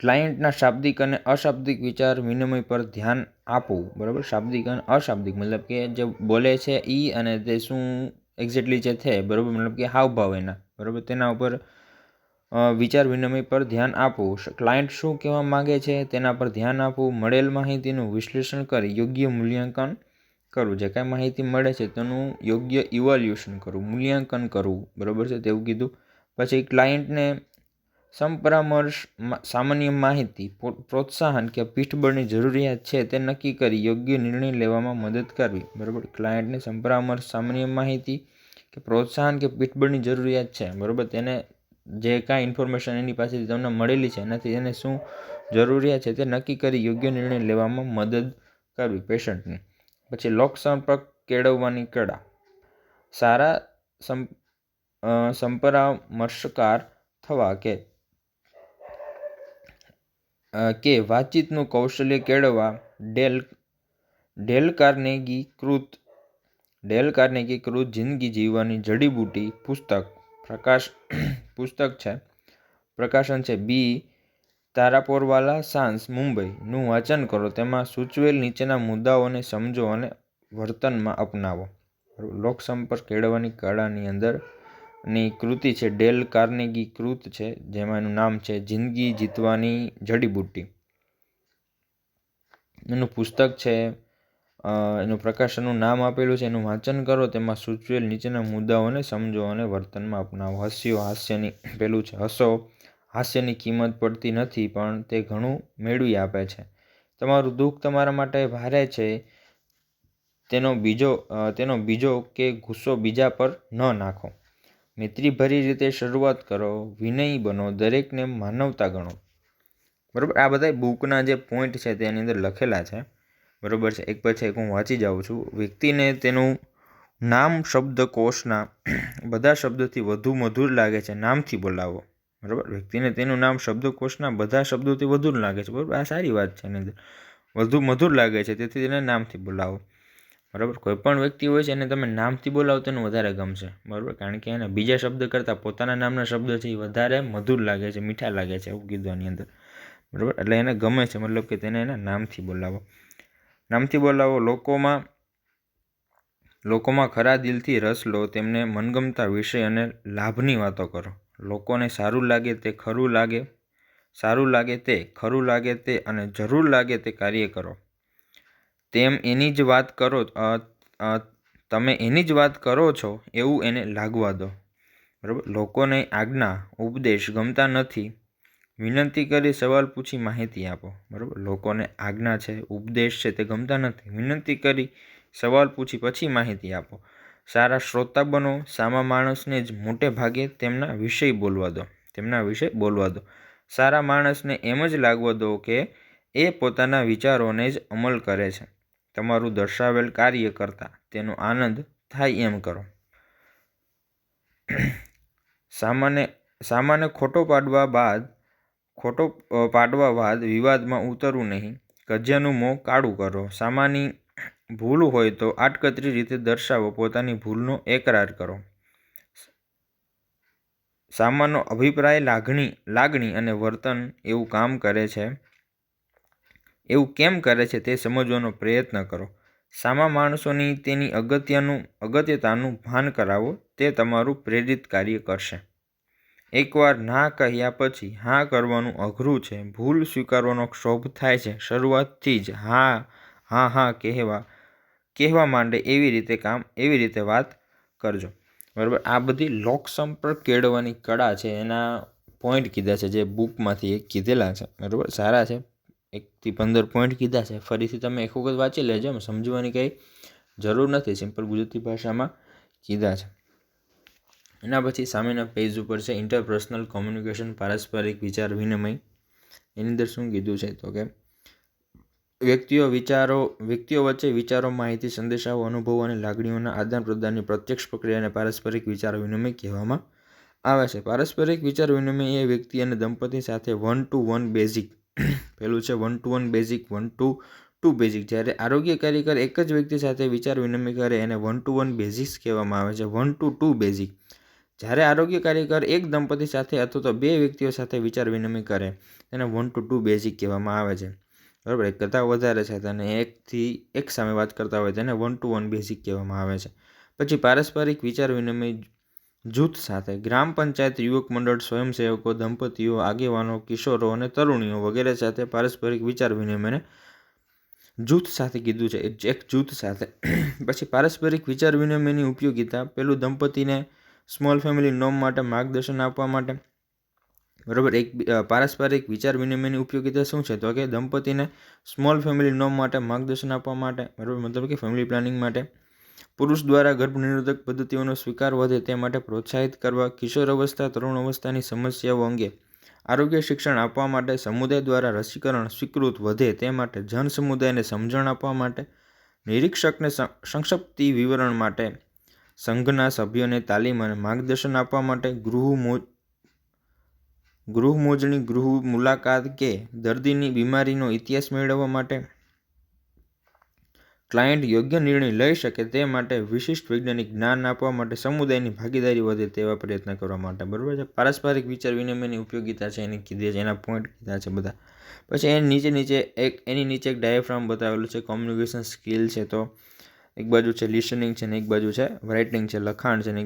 ક્લાયન્ટના શાબ્દિક અને અશાબ્દિક વિચાર વિનિમય પર ધ્યાન આપવું. બરાબર, શાબ્દિક અને અશાબ્દિક મતલબ કે જે બોલે છે અને તે શું એક્ઝેક્ટલી જે છે, બરાબર, મતલબ કે હાવભાવ એના, બરાબર, તેના ઉપર વિચાર વિનિમય પર ધ્યાન આપવું. ક્લાયન્ટ શું કહેવા માગે છે તેના પર ધ્યાન આપવું. મળેલ માહિતીનું વિશ્લેષણ કરી યોગ્ય મૂલ્યાંકન કરવું. જે કાંઈ માહિતી મળે છે તેનું યોગ્ય ઇવેલ્યુએશન કરવું, મૂલ્યાંકન કરવું, બરાબર છે, તેવું કીધું. પછી ક્લાયન્ટને સંપરામર્શ, સામાન્ય માહિતી, પ્રોત્સાહન કે પીઠબળની જરૂરિયાત છે તે નક્કી કરી યોગ્ય નિર્ણય લેવામાં મદદ કરવી. બરાબર, ક્લાયન્ટને સંપરામર્શ, સામાન્ય માહિતી કે પ્રોત્સાહન કે પીઠબળની જરૂરિયાત છે, બરાબર, તેને જે કાંઈ ઇન્ફોર્મેશન એની પાસેથી તમને મળેલી છે એનાથી એને શું જરૂરિયાત છે તે નક્કી કરી યોગ્ય નિર્ણય લેવામાં મદદ કરવી પેશન્ટની. પછી લોક સંપર્ક કેળવવાની કળા. સારા સંપરામર્શકાર થવા કે વાતચીતનું કૌશલ્ય કેળવવા ડેલ કાર્નેગી કૃત જિંદગી જીવવાની જડીબુટી પુસ્તક છે, પ્રકાશન છે બી તારાપોરવાલા સાંસ, મુંબઈનું વાંચન કરો. તેમાં સૂચવેલ નીચેના મુદ્દાઓને સમજો અને વર્તનમાં અપનાવો. લોકસંપર્ક કેળવવાની કળાની અંદરની કૃતિ છે ડેલ કાર્નેગી કૃત છે, જેમાં એનું નામ છે જિંદગી જીતવાની જડીબુટ્ટી. એનું પુસ્તક છે, એનું પ્રકાશનનું નામ આપેલું છે, એનું વાંચન કરો. તેમાં સૂચવેલ નીચેના મુદ્દાઓને સમજો અને વર્તનમાં અપનાવો. હાસ્યની પેલું છે હસો. હાસ્યની કિંમત પડતી નથી પણ તે ઘણું મેળવી આપે છે. તમારું દુઃખ તમારા માટે ભારે છે, તેનો બીજો કે ગુસ્સો બીજા પર ન નાખો. મૈત્રીભરી રીતે શરૂઆત કરો. વિનયી બનો. દરેકને માનવતા ગણો. બરાબર, આ બધા બુકના જે પોઈન્ટ છે તેની અંદર લખેલા છે, બરાબર છે. એક પછી એક હું વાંચી જાઉં છું. વ્યક્તિને તેનું નામ શબ્દકોશના બધા શબ્દોથી વધુ મધુર લાગે છે, નામથી બોલાવો. બરાબર, વ્યક્તિને તેનું નામ શબ્દકોશના બધા શબ્દોથી વધુ લાગે છે, બરાબર, આ સારી વાત છે. એની અંદર વધુ મધુર લાગે છે તેથી તેને નામથી બોલાવો. બરાબર, કોઈ પણ વ્યક્તિ હોય છે એને તમે નામથી બોલાવો તેને વધારે ગમશે, બરાબર, કારણ કે એને બીજા શબ્દ કરતાં પોતાના નામના શબ્દ છે એ વધારે મધુર લાગે છે, મીઠા લાગે છે, એવું કીધું આની અંદર, બરાબર, એટલે એને ગમે છે, મતલબ કે તેને એના નામથી બોલાવો. લોકોમાં ખરા દિલથી રસ લો. તેમને મનગમતા વિષય અને લાભની વાતો કરો. લોકોને સારું લાગે તે ખરું લાગે તે અને જરૂર લાગે તે કાર્ય કરો. તમે એની જ વાત કરો છો એવું એને લાગવા દો. બરાબર, લોકોને આજ્ઞા, ઉપદેશ ગમતા નથી. વિનંતી કરી સવાલ પૂછી માહિતી આપો. બરાબર, લોકોને આજ્ઞા છે, ઉપદેશ છે તે ગમતા નથી. વિનંતી કરી સવાલ પૂછી પછી માહિતી આપો. સારા શ્રોતા બનો. સામા માણસને જ મોટે ભાગે તેમના વિષય બોલવા દો. સારા માણસને એમ જ લાગવા દો કે એ પોતાના વિચારોને જ અમલ કરે છે. તમારું દર્શાવેલ કાર્ય કરતા તેનો આનંદ થાય એમ કરો. સામાને ખોટો પાડવા બાદ વિવાદમાં ઉતરવું નહીં. કજિયાનું મોં કાળું કરો. સામાની ભૂલ હોય તો આડકતરી રીતે દર્શાવો. પોતાની ભૂલનો એકરાર કરો. સામાનો અભિપ્રાય, લાગણી અને વર્તન એવું કેમ કરે છે તે સમજવાનો પ્રયત્ન કરો. સામા માણસોની તેની અગત્યતાનું ભાન કરાવો. તે તમારું પ્રેરિત કાર્ય કરશે. એકવાર ના કહ્યા પછી હા કરવાનું અઘરું છે. ભૂલ સ્વીકારવાનો ક્ષોભ થાય છે. શરૂઆતથી જ હા કહેવા માંડે એવી રીતે વાત કરજો. બરાબર. આ બધી લોક સંપર્ક કેળવવાની કળા છે, એના પોઈન્ટ કીધા છે, જે બુકમાંથી એક કીધેલા છે. બરાબર, સારા છે. 1 થી 15 પોઈન્ટ કીધા છે. ફરીથી તમે એક વખત વાંચી લેજો. સમજવાની કંઈ જરૂર નથી. સિમ્પલ ગુજરાતી ભાષામાં કીધા છે. એના પછી સામેના પેજ ઉપર છે ઇન્ટરપર્સનલ કોમ્યુનિકેશન, પારસ્પરિક વિચાર વિનિમય. એની અંદર શું કીધું છે તો કે વ્યક્તિઓ વચ્ચે વિચારો, માહિતી, સંદેશાઓ, અનુભવો અને લાગણીઓના આદાન પ્રદાનની પ્રત્યક્ષ પ્રક્રિયાને પારસ્પરિક વિચાર વિનિમય કહેવામાં આવે છે. પારસ્પરિક વિચાર વિનિમય એ વ્યક્તિ અને દંપતી સાથે 1-to-1 બેઝિક પહેલું છે 1-to-1 બેઝિક, 1-to-2 બેઝિક. જ્યારે આરોગ્યકારી એક જ વ્યક્તિ સાથે વિચાર વિનિમય કરે એને 1-to-1 બેઝિક કહેવામાં આવે છે. 1-to-2 બેઝિક જ્યારે આરોગ્યકારી એક દંપતી સાથે અથવા તો 2 વ્યક્તિઓ સાથે વિચાર વિનિમય કરે તેને 1-to-2 બેઝિક કહેવામાં આવે છે. બરાબર. એક કરતાં વધારે છે અને એક સામે વાત કરતા હોય તેને 1-to-1 બેઝિક કહેવામાં આવે છે. પછી પારસ્પરિક વિચાર વિનિમય જૂથ સાથે ગ્રામ પંચાયત, યુવક મંડળ, સ્વયંસેવકો, દંપતીઓ, આગેવાનો, કિશોરો અને તરુણીઓ વગેરે સાથે પારસ્પરિક વિચાર વિનિમયને જૂથ સાથે કીધું છે, એક જૂથ સાથે. પછી પારસ્પરિક વિચાર વિનિમયની ઉપયોગિતા. પેલું, દંપતીને સ્મોલ ફેમિલી નોર્મ માટે માર્ગદર્શન આપવા માટે. બરાબર. પારસ્પરિક વિચાર વિનિમયની ઉપયોગિતા શું છે તો કે દંપતીને સ્મોલ ફેમિલી નોર્મ માટે માર્ગદર્શન આપવા માટે. બરાબર, મતલબ કે ફેમિલી પ્લાનિંગ માટે. પુરુષ દ્વારા ગર્ભ નિરોધક પદ્ધતિઓનો સ્વીકાર વધે તે માટે પ્રોત્સાહિત કરવા. કિશોર અવસ્થા, તરુણ અવસ્થાની સમસ્યાઓ અંગે આરોગ્ય શિક્ષણ આપવા માટે. સમુદાય દ્વારા રસીકરણ સ્વીકૃત વધે તે માટે જન સમુદાયને સમજણ આપવા માટે. નિરીક્ષકને સંક્ષિપ્ત વિવરણ માટે. સંઘના સભ્યોને તાલીમ અને માર્ગદર્શન આપવા માટે. ગૃહમોજણી, ગૃહ મુલાકાત કે દર્દીની બીમારીનો ઇતિહાસ મેળવવા માટે. ક્લાયન્ટ યોગ્ય નિર્ણય લઈ શકે તે માટે વિશિષ્ટ વૈજ્ઞાનિક જ્ઞાન આપવા માટે. સમુદાયની ભાગીદારી વધે તેવા પ્રયત્ન કરવા માટે. બરાબર છે. પારસ્પરિક વિચાર વિનિમયની ઉપયોગિતા છે એની કીધી છે, એના પોઈન્ટ કીધા છે બધા. પછી એની નીચે એક ડાયાફ્રામ બતાવેલું છે. કોમ્યુનિકેશન સ્કિલ છે તો એક બાજુ છે લિસનિંગ છે ને એક બાજુ છે રાઇટિંગ છે, લખાણ છે ને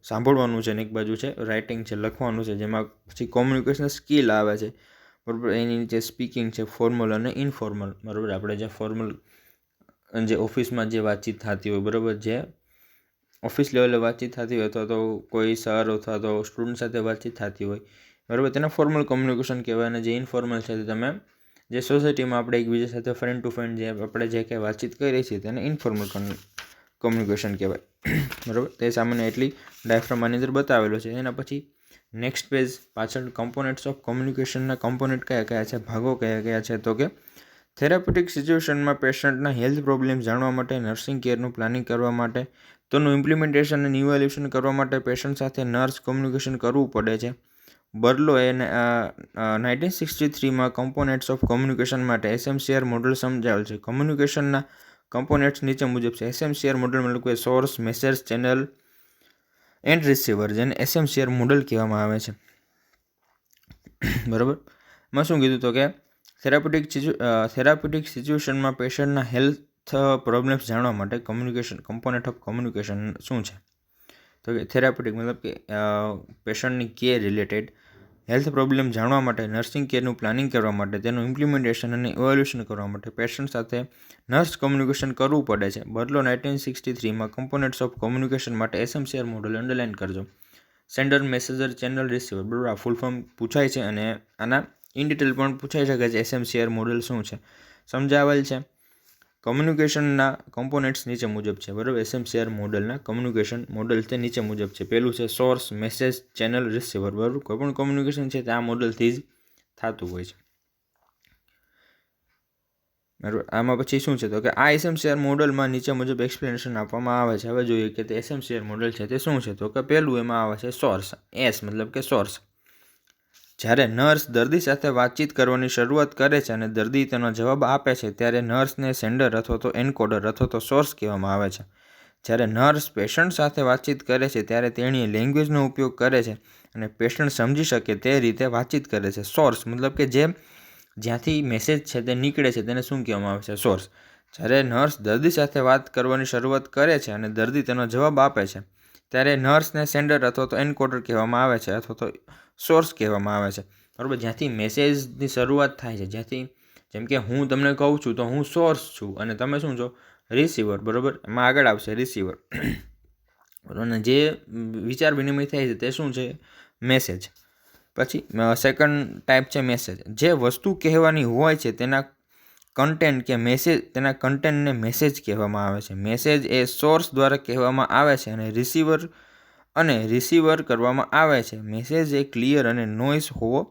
સાંભળવાનું છે ને એક બાજુ છે રાઇટિંગ છે, લખવાનું છે. જેમાં પછી કોમ્યુનિકેશન સ્કિલ આવે છે. બરાબર. એની નીચે સ્પીકિંગ છે, ફોર્મલ અને ઇનફોર્મલ. બરાબર. આપણે જે ફોર્મલ જે ઓફિસમાં જે વાતચીત થતી હોય, બરાબર, જે ઓફિસ લેવલે વાતચીત થતી હોય અથવા તો કોઈ સર અથવા તો સ્ટુડન્ટ સાથે વાતચીત થતી હોય, બરાબર, તેને ફોર્મલ કોમ્યુનિકેશન કહેવાય. અને જે ઇનફોર્મલ છે તે તમે જે સોસાયટીમાં આપણે એકબીજા સાથે ફ્રેન્ડ ટુ ફ્રેન્ડ જે આપણે જે કંઈ વાતચીત કરીએ છીએ તેને ઇનફોર્મલ કોમ્યુનિકેશન કહેવાય. બરાબર. તે સામાન્ય એટલી ડાયાફ્રામ આની અંદર બતાવેલો છે. એના પછી નેક્સ્ટ પેજ પાછળ કમ્પોનેન્ટ્સ ઓફ કોમ્યુનિકેશનના કમ્પોનેન્ટ કયા છે, ભાગો કયા છે તો કે થેરાપ્યુટિક સિચ્યુએશનમાં પેશન્ટના હેલ્થ પ્રોબ્લેમ્સ જાણવા માટે, નર્સિંગ કેરનું પ્લાનિંગ કરવા માટે, તેનું ઇમ્પ્લિમેન્ટેશન અને ઇવેલ્યુએશન કરવા માટે પેશન્ટ સાથે નર્સ કોમ્યુનિકેશન કરવું પડે છે. બર્લોએ 1963માં કમ્પોનેન્ટ્સ ઓફ કોમ્યુનિકેશન માટે એસએમસીઆર મોડલ સમજાવેલ છે. કોમ્યુનિકેશનના કમ્પોનેન્ટ્સ નીચે મુજબ છે. એસએમસીઆર મોડલ મતલબ કે source, message, channel and receiver, જેને એસએમસીઆર મોડલ કહેવામાં આવે છે. બરાબર. એમાં શું કીધું તો કે થેરાપ્યુટિક સિચ્યુએશનમાં પેશન્ટના હેલ્થ પ્રોબ્લેમ્સ જાણવા માટે કમ્પોનેન્ટ ઓફ કોમ્યુનિકેશન શું છે તો કે થેરાપ્યુટિક મતલબ કે પેશન્ટની કેર રિલેટેડ હેલ્થ પ્રોબ્લેમ જાણવા માટે, નર્સિંગ કેરનું પ્લાનિંગ કરવા માટે, તેનું ઇમ્પ્લિમેન્ટેશન અને ઇવેલ્યુએશન કરવા માટે પેશન્ટ સાથે નર્સ કોમ્યુનિકેશન કરવું પડે છે. બર્લો 1963માં કમ્પોનેન્ટ્સ ઓફ કોમ્યુનિકેશન માટે એસએમસીઆર મોડલ અંડરલાઇન કરજો. Sender, messenger, channel, receiver. બરાબર. આ ફૂલ ફોર્મ પૂછાય છે અને આના ઇન ડિટેલ પણ પૂછાઈ શકે છે. એસએમસીઆર મોડલ શું છે સમજાવેલ છે. કોમ્યુનિકેશનના કમ્પોનેન્ટ્સ નીચે મુજબ છે. બરાબર. એસએમસીઆર મોડલના કમ્યુનિકેશન મોડલ તે નીચે મુજબ છે. પહેલું છે સોર્સ, મેસેજ, ચેનલ, રિસીવર. બરાબર. કોઈ પણ કોમ્યુનિકેશન છે તે આ મોડલથી જ થતું હોય છે. બરાબર. આમાં પછી શું છે તો કે આ એસએમસીઆર મોડલમાં નીચે મુજબ એક્સપ્લેનેશન આપવામાં આવે છે. હવે જોઈએ કે તે એસએમસીઆર મોડલ છે તે શું છે તો કે પહેલું એમાં આવે છે સોર્સ. એસ મતલબ કે સોર્સ. જ્યારે નર્સ દર્દી સાથે વાતચીત કરવાની શરૂઆત કરે છે અને દર્દી તેનો જવાબ આપે છે ત્યારે નર્સને સેન્ડર અથવા તો એન્કોડર અથવા તો સોર્સ કહેવામાં આવે છે. જ્યારે નર્સ પેશન્ટ સાથે વાતચીત કરે છે ત્યારે તેણી લેંગ્વેજનો ઉપયોગ કરે છે અને પેશન્ટ સમજી શકે તે રીતે વાતચીત કરે છે. સોર્સ મતલબ કે જ્યાંથી મેસેજ છે તે નીકળે છે તેને શું કહેવામાં આવે છે? સોર્સ. જ્યારે નર્સ દર્દી સાથે વાત કરવાની શરૂઆત કરે છે અને દર્દી તેનો જવાબ આપે છે ત્યારે નર્સને સેન્ડર અથવા તો એન્કોડર કહેવામાં આવે છે અથવા તો સોર્સ કહેવામાં આવે છે. બરાબર. જ્યાંથી મેસેજની શરૂઆત થાય છે, જ્યાંથી જેમ કે હું તમને કહું છું તો હું સોર્સ છું અને તમે શું છો? રિસીવર. બરાબર. એમાં આગળ આવશે રિસીવર. અને જે વિચાર વિનિમય થાય છે તે શું છે? મેસેજ. પછી સેકન્ડ ટાઈપ છે મેસેજ. જે વસ્તુ કહેવાની હોય છે તેના કન્ટેન્ટ કે મેસેજ, તેના કન્ટેન્ટને મેસેજ કહેવામાં આવે છે. મેસેજ એ સોર્સ દ્વારા કહેવામાં આવે છે અને રિસીવર કરવામાં આવે છે. મેસેજ એ ક્લિયર અને નોઇઝ હોવો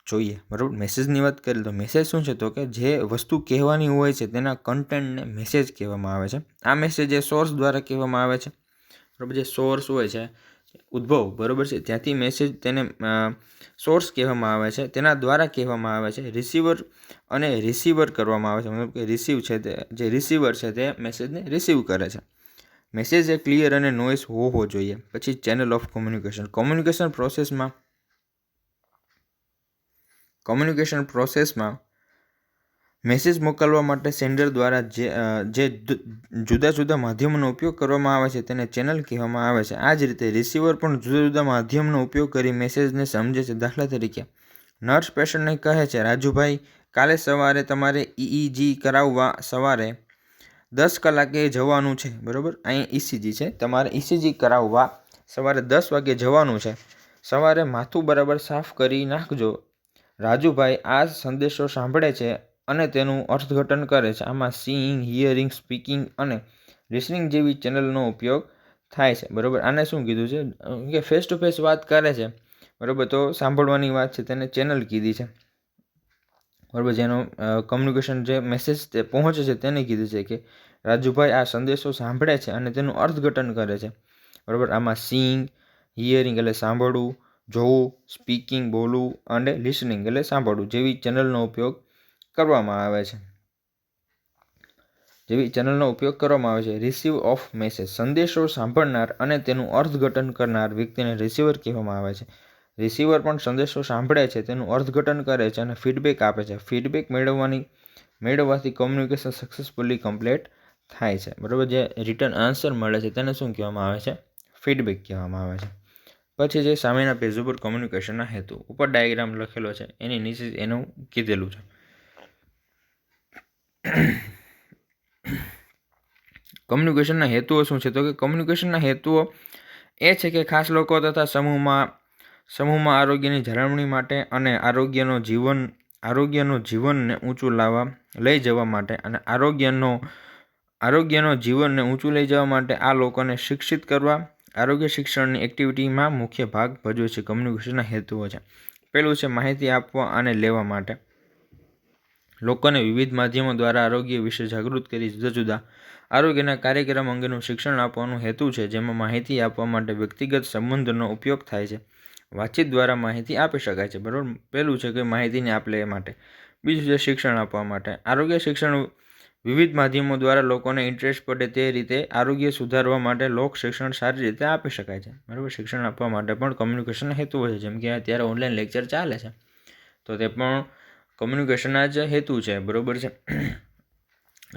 જોઈએ. બરાબર. મેસેજની વાત કરીએ તો મેસેજ શું છે? તો કે જે વસ્તુ કહેવાની હોય છે તેના કન્ટેન્ટને મેસેજ કહેવામાં આવે છે. આ મેસેજ એ સોર્સ દ્વારા કહેવામાં આવે છે. બરાબર. જે સોર્સ હોય છે ઉદ્ભવ, બરાબર છે, ત્યાંથી મેસેજ તેને સોર્સ કહેવામાં આવે છે, તેના દ્વારા કહેવામાં આવે છે. રિસીવર કરવામાં આવે છે. મતલબ કે રિસીવ છે તે જે રિસીવર છે તે મેસેજને રિસીવ કરે છે. મેસેજ એ ક્લિયર અને નોઇઝ હોવો જોઈએ. પછી ચેનલ ઓફ કોમ્યુનિકેશન. કોમ્યુનિકેશન પ્રોસેસમાં મેસેજ મોકલવા માટે સેન્ડર દ્વારા જે જુદા જુદા માધ્યમોનો ઉપયોગ કરવામાં આવે છે તેને ચેનલ કહેવામાં આવે છે. આ જ રીતે રિસીવર પણ જુદા જુદા માધ્યમનો ઉપયોગ કરી મેસેજને સમજે છે. દાખલા તરીકે નર્સ પેશન્ટને કહે છે, રાજુભાઈ, કાલે સવારે તમારે EEG કરાવવા સવારે 10 કલાકે જવાનું છે. બરાબર. અહીં ECG છે. તમારે ECG કરાવવા સવારે 10 વાગે જવાનું છે. સવારે માથું બરાબર સાફ કરી નાખજો. રાજુભાઈ આ સંદેશો સાંભળે છે અને તેનું અર્થઘટન કરે છે. આમાં સીઈંગ, હિયરિંગ, સ્પીકિંગ અને લિસનિંગ જેવી ચેનલનો ઉપયોગ થાય છે. બરાબર. આને શું કીધું છે કે ફેસ ટુ ફેસ વાત કરે છે, બરાબર, તો સાંભળવાની વાત છે તેને ચેનલ કીધી છે. બરાબર. જેનો કમ્યુનિકેશન જે મેસેજ તે પહોંચે છે તેને કીધું છે કે રાજુભાઈ આ સંદેશો સાંભળે છે અને તેનું અર્થઘટન કરે છે. બરાબર. આમાં સીઈંગ, હિયરિંગ એટલે સાંભળવું, જોવું, સ્પીકિંગ બોલવું અને લિસનિંગ એટલે સાંભળવું જેવી ચેનલનો ઉપયોગ કરવામાં આવે છે. Receive of message. સંદેશો સાંભળનાર અને તેનું અર્થઘટન કરનાર વ્યક્તિને રિસીવર કહેવામાં આવે છે. રિસીવર પણ સંદેશો સાંભળે છે, તેનું અર્થઘટન કરે છે અને ફીડબેક આપે છે. ફીડબેક મેળવવાથી કોમ્યુનિકેશન સક્સેસફુલી કમ્પ્લીટ થાય છે. બરાબર. જે રિટર્ન આન્સર મળે છે તેને શું કહેવામાં આવે છે? ફીડબેક કહેવામાં આવે છે. પછી જે સામેના પેજ ઉપર કોમ્યુનિકેશનના હેતુ ઉપર ડાયાગ્રામ લખેલો છે એની નીચે એનું કીધેલું છે. કોમ્યુનિકેશનના હેતુઓ શું છે? તો કે કોમ્યુનિકેશનના હેતુઓ એ છે કે ખાસ લોકો તથા સમૂહમાં આરોગ્યની જાળવણી માટે અને આરોગ્યનો જીવનને ઊંચું લઈ જવા માટે અને આરોગ્યનો જીવનને ઊંચું લઈ જવા માટે આ લોકોને શિક્ષિત કરવા આરોગ્ય શિક્ષણની એક્ટિવિટીમાં મુખ્ય ભાગ ભજવે છે. કમ્યુનિકેશનના હેતુઓ છે. પહેલું છે માહિતી આપવા અને લેવા માટે. લોકોને વિવિધ માધ્યમો દ્વારા આરોગ્ય વિશે જાગૃત કરી જુદા જુદા આરોગ્યના કાર્યક્રમ અંગેનું શિક્ષણ આપવાનો હેતુ છે. જેમાં માહિતી આપવા માટે વ્યક્તિગત સંબંધનો ઉપયોગ થાય છે. વાતચીત દ્વારા માહિતી આપી શકાય છે. બરાબર. પહેલું છે કે માહિતીની આપ-લે માટે. બીજું છે શિક્ષણ આપવા માટે. આરોગ્ય શિક્ષણ વિવિધ માધ્યમો દ્વારા લોકોને ઇન્ટરેસ્ટ પડે તે રીતે આરોગ્ય સુધારવા માટે લોક શિક્ષણ સારી રીતે આપી શકાય છે. બરાબર. શિક્ષણ આપવા માટે પણ કોમ્યુનિકેશનના હેતુઓ છે. જેમ કે અત્યારે ઓનલાઈન લેક્ચર ચાલે છે તો તે પણ કોમ્યુનિકેશનના જ હેતુ છે. બરાબર છે.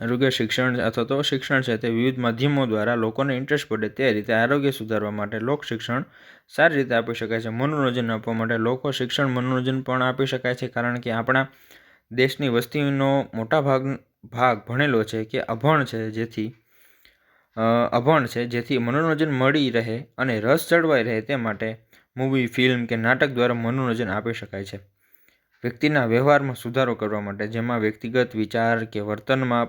આરોગ્ય શિક્ષણ અથવા તો શિક્ષણ છે તે વિવિધ માધ્યમો દ્વારા લોકોને ઇન્ટરેસ્ટ પડે તે રીતે આરોગ્ય સુધારવા માટે લોક શિક્ષણ સારી રીતે આપી શકાય છે. મનોરંજન આપવા માટે લોકો શિક્ષણ મનોરંજન પણ આપી શકાય છે. કારણ કે આપણા દેશની વસ્તીનો મોટા ભાગ ભણેલો છે કે અભણ છે, જેથી મનોરંજન મળી રહે અને રસ જળવાઈ રહે તે માટે મૂવી, ફિલ્મ કે નાટક દ્વારા મનોરંજન આપી શકાય છે. વ્યક્તિના વ્યવહારમાં સુધારો કરવા માટે, જેમાં વ્યક્તિગત વિચાર કે વર્તનમાં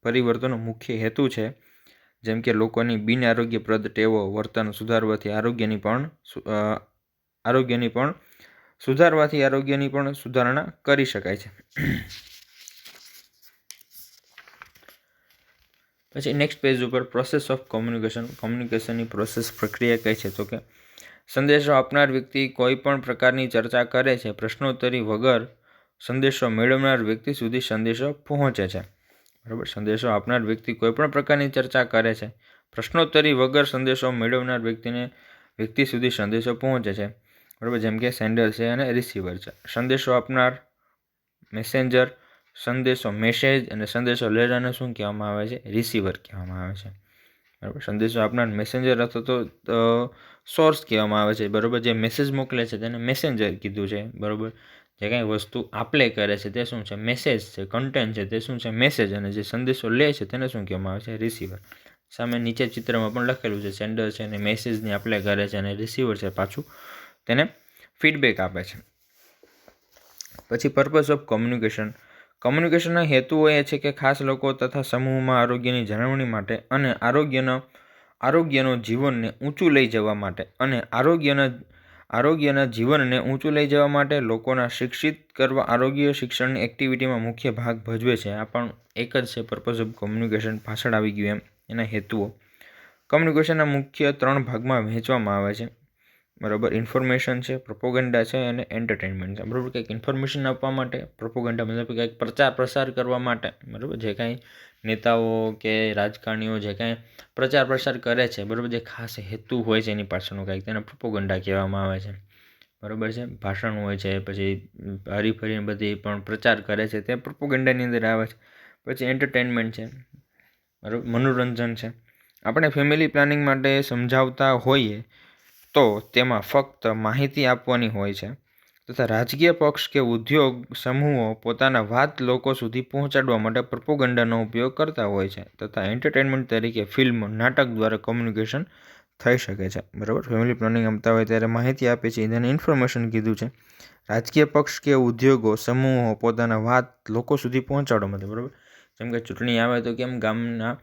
પરિવર્તનનો મુખ્ય હેતુ છે. જેમ કે લોકોની બિન આરોગ્યપ્રદ ટેવો વર્તન સુધારવાથી આરોગ્યની પણ સુધારણા કરી શકાય છે. પછી નેક્સ્ટ પેજ ઉપર પ્રોસેસ ઓફ કોમ્યુનિકેશનની પ્રોસેસ પ્રક્રિયા કઈ છે? તો કે સંદેશો આપનાર વ્યક્તિ કોઈ પણ પ્રકારની ચર્ચા કરે છે. પ્રશ્નોત્તરી વગર સંદેશો મેળવનાર વ્યક્તિ સુધી સંદેશો પહોંચે છે. બરાબર. સંદેશો આપનાર વ્યક્તિ કોઈપણ પ્રકારની ચર્ચા કરે છે. પ્રશ્નોત્તરી વગર સંદેશો મેળવનાર વ્યક્તિ સુધી સંદેશો પહોંચે છે. બરાબર. જેમ કે સેન્ડર છે અને રિસીવર છે. સંદેશો આપનાર મેસેન્જર, સંદેશો મેસેજ અને સંદેશો લેનારને શું કહેવામાં આવે છે? રિસીવર કહેવામાં આવે છે. બરાબર. સંદેશો આપનાર મેસેન્જર અથવા તો સોર્સ કહેવામાં આવે છે. બરાબર. જે મેસેજ મોકલે છે તેને મેસેન્જર કીધું છે. બરાબર. જે કાંઈ વસ્તુ આપલે કરે છે તે શું છે? મેસેજ છે. કન્ટેન્ટ છે તે શું છે? મેસેજ. અને જે સંદેશો લે છે તેને શું કહેવામાં આવે છે? રિસીવર. સામે નીચે ચિત્રમાં પણ લખેલું છે. સેન્ડર છે અને મેસેજની આપલે કરે છે અને રિસીવર છે પાછું તેને ફીડબેક આપે છે. પછી પર્પઝ ઓફ કોમ્યુનિકેશન. કોમ્યુનિકેશનના હેતુઓ એ છે કે ખાસ લોકો તથા સમૂહમાં આરોગ્યની જાળવણી માટે અને આરોગ્યનો જીવનને ઊંચું લઈ જવા માટે અને આરોગ્યના જીવનને ઊંચું લઈ જવા માટે લોકોના શિક્ષિત કરવા આરોગ્ય શિક્ષણની એક્ટિવિટીમાં મુખ્ય ભાગ ભજવે છે. આ પણ એક જ છે પર્પઝ ઓફ કોમ્યુનિકેશન, પાછળ આવી ગયું એમ એના હેતુઓ. કોમ્યુનિકેશનના મુખ્ય 3 ભાગમાં વહેંચવામાં આવે છે. બરાબર. ઇન્ફોર્મેશન છે, પ્રોપોગેન્ડા છે અને એન્ટરટેનમેન્ટ છે. બરાબર. કંઈક ઇન્ફોર્મેશન આપવા માટે, પ્રોપોગેન્ડા મતલબ કંઈક પ્રચાર કરવા માટે. બરાબર. જે કાંઈ નેતાઓ કે રાજકારણીઓ જે કાંઈ પ્રચાર કરે છે, બરાબર, જે ખાસ હેતુ હોય છે એની પાછળનું કંઈક, તેને પ્રોપોગેન્ડા કહેવામાં આવે છે. બરાબર છે. ભાષણ હોય છે, પછી હરીફરીને બધી પણ પ્રચાર કરે છે તે પ્રોપોગેન્ડાની અંદર આવે છે. પછી એન્ટરટેનમેન્ટ છે. બરાબર. મનોરંજન છે. આપણે ફેમિલી પ્લાનિંગ માટે સમજાવતા હોઈએ તો તેમાં ફક્ત માહિતી આપવાની હોય છે, તથા રાજકીય પક્ષ કે ઉદ્યોગ સમૂહો પોતાના વાત લોકો સુધી પહોંચાડવા માટે પ્રોપોગેન્ડાનો ઉપયોગ કરતા હોય છે. તથા એન્ટરટેનમેન્ટ તરીકે ફિલ્મ, નાટક દ્વારા કોમ્યુનિકેશન થઈ શકે છે. બરાબર. ફેમિલી પ્લાનિંગ આપતા હોય ત્યારે માહિતી આપે છે, એને ઇન્ફોર્મેશન કીધું છે. રાજકીય પક્ષ કે ઉદ્યોગો સમૂહો પોતાના વાત લોકો સુધી પહોંચાડવા માટે. બરાબર. જેમ કે ચૂંટણી આવે તો કેમ ગામના